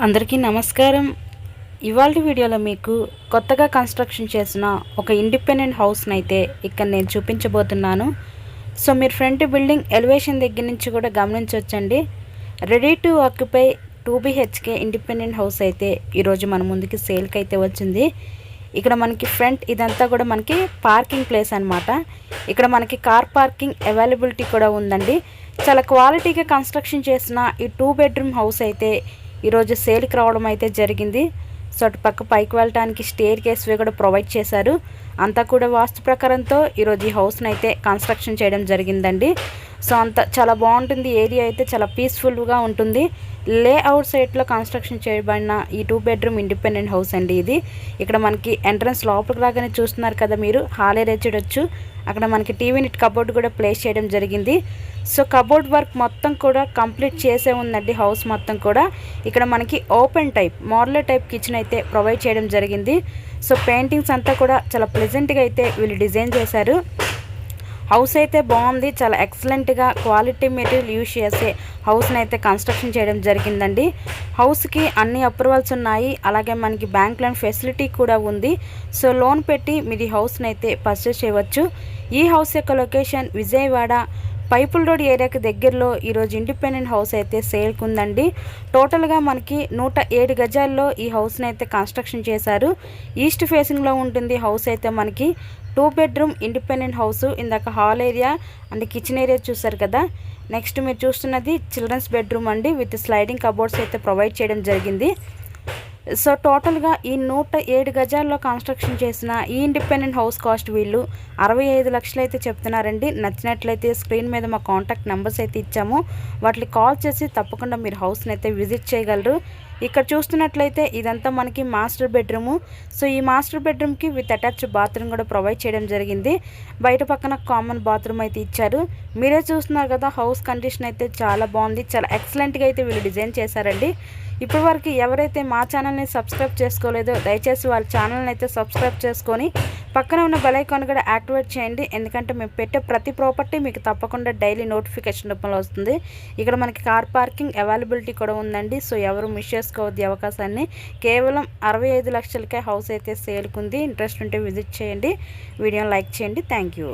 అందరికీ నమస్కారం. ఇవాల్టి వీడియోలో మీకు కొత్తగా కన్స్ట్రక్షన్ చేసిన ఒక ఇండిపెండెంట్ హౌస్ని అయితే ఇక్కడ నేను చూపించబోతున్నాను. సో మీరు ఫ్రంట్ బిల్డింగ్ ఎలివేషన్ దగ్గర నుంచి కూడా గమనించవచ్చండి. Ready to occupy 2 BHK independent house అయితే ఈరోజు మన ముందుకి సేల్కి అయితే వచ్చింది. ఇక్కడ మనకి ఫ్రంట్ ఇదంతా కూడా మనకి పార్కింగ్ ప్లేస్ అనమాట. ఇక్కడ మనకి కార్ పార్కింగ్ అవైలబిలిటీ కూడా ఉందండి. చాలా క్వాలిటీగా కన్స్ట్రక్షన్ చేసిన ఈ 2 బెడ్రూమ్ హౌస్ అయితే ఈరోజు సేల్కి రావడం అయితే జరిగింది. సో అటు పక్క పైకి వెళ్ళడానికి స్టేర్ కేస్వే కూడా ప్రొవైడ్ చేశారు. అంతా కూడా వాస్తు ప్రకారంతో ఈరోజు ఈ హౌస్ని అయితే కన్స్ట్రక్షన్ చేయడం జరిగిందండి. సో అంత చాలా బాగుంటుంది. ఏరియా అయితే చాలా పీస్ఫుల్గా ఉంటుంది. లేఅవుట్ సైట్లో కన్స్ట్రక్షన్ చేయబడిన ఈ 2 బెడ్రూమ్ ఇండిపెండెంట్ హౌస్ అండి ఇది. ఇక్కడ మనకి ఎంట్రన్స్ లోపలికి రాగానే చూస్తున్నారు కదా మీరు, హాల్ ఏరియా చూడొచ్చు. అక్కడ మనకి టీవీ యూనిట్ కబోర్డ్ కూడా ప్లేస్ చేయడం జరిగింది. సో కబోర్డ్ వర్క్ మొత్తం కూడా కంప్లీట్ చేసే ఉందండి హౌస్ మొత్తం కూడా. ఇక్కడ మనకి open type modular type kitchen అయితే ప్రొవైడ్ చేయడం జరిగింది. సో పెయింటింగ్స్ అంతా కూడా చాలా ప్లెజెంట్గా అయితే వీళ్ళు డిజైన్ చేశారు. హౌస్ అయితే బాగుంది. చాలా ఎక్సలెంట్గా క్వాలిటీ మెటీరియల్ యూజ్ చేసే హౌస్ని అయితే కన్స్ట్రక్షన్ చేయడం జరిగిందండి. హౌస్కి అన్ని అప్రూవల్స్ ఉన్నాయి. అలాగే మనకి బ్యాంక్ లోన్ ఫెసిలిటీ కూడా ఉంది. సో లోన్ పెట్టి మీరు ఈ హౌస్ని అయితే పర్చేస్ చేయవచ్చు. ఈ హౌస్ యొక్క లొకేషన్ విజయవాడ పైపుల్ రోడ్ ఏరియాకి దగ్గరలో ఈరోజు ఇండిపెండెంట్ హౌస్ అయితే సేల్కి ఉందండి. టోటల్గా మనకి 107 గజాల్లో ఈ హౌస్ని అయితే కన్స్ట్రక్షన్ చేశారు. ఈస్ట్ ఫేసింగ్లో ఉంటుంది హౌస్ అయితే మనకి 2 బెడ్రూమ్ ఇండిపెండెంట్ హౌస్. ఇందాక hall area and kitchen area చూసారు కదా. నెక్స్ట్ మీరు చూస్తున్నది చిల్డ్రన్స్ బెడ్రూమ్ అండి, విత్ స్లైడింగ్ కబోర్డ్స్ అయితే ప్రొవైడ్ చేయడం జరిగింది. సో టోటల్గా ఈ 107 గజాల్లో కన్స్ట్రక్షన్ చేసిన ఈ ఇండిపెండెంట్ హౌస్ కాస్ట్ వీళ్ళు 65 లక్షలు అయితే చెప్తున్నారండి. నచ్చినట్లయితే స్క్రీన్ మీద మా కాంటాక్ట్ నెంబర్స్ అయితే ఇచ్చాము, వాటికి కాల్ చేసి తప్పకుండా మీరు హౌస్ని అయితే విజిట్ చేయగలరు. ఇక్కడ చూస్తున్నట్లయితే ఇదంతా మనకి మాస్టర్ బెడ్రూము. సో ఈ మాస్టర్ బెడ్రూమ్కి విత్ అటాచ్డ్ బాత్రూమ్ కూడా ప్రొవైడ్ చేయడం జరిగింది. బయట పక్కన కామన్ బాత్రూమ్ అయితే ఇచ్చారు. మీరే చూస్తున్నారు కదా, హౌస్ కండిషన్ అయితే చాలా బాగుంది. చాలా ఎక్సలెంట్గా అయితే వీళ్ళు డిజైన్ చేశారండి. ఇప్పటి వరకు ఎవరైతే మా ఛానల్ని సబ్స్క్రైబ్ చేసుకోలేదో దయచేసి వాళ్ళ ఛానల్ని అయితే సబ్స్క్రైబ్ చేసుకొని పక్కన ఉన్న బెల్ ఐకాన్ కూడా యాక్టివేట్ చేయండి. ఎందుకంటే మేము పెట్టే ప్రతి ప్రాపర్టీ మీకు తప్పకుండా డైలీ నోటిఫికేషన్ రూపంలో వస్తుంది. ఇక్కడ మనకి కార్ పార్కింగ్ అవైలబిలిటీ కూడా ఉందండి. సో ఎవరు మిస్ చేసుకోవద్దు అవకాశాన్ని. కేవలం 65 లక్షలకే హౌస్ అయితే సేల్కుంది. ఇంట్రెస్ట్ ఉంటే విజిట్ చేయండి. వీడియోని లైక్ చేయండి. Thank you.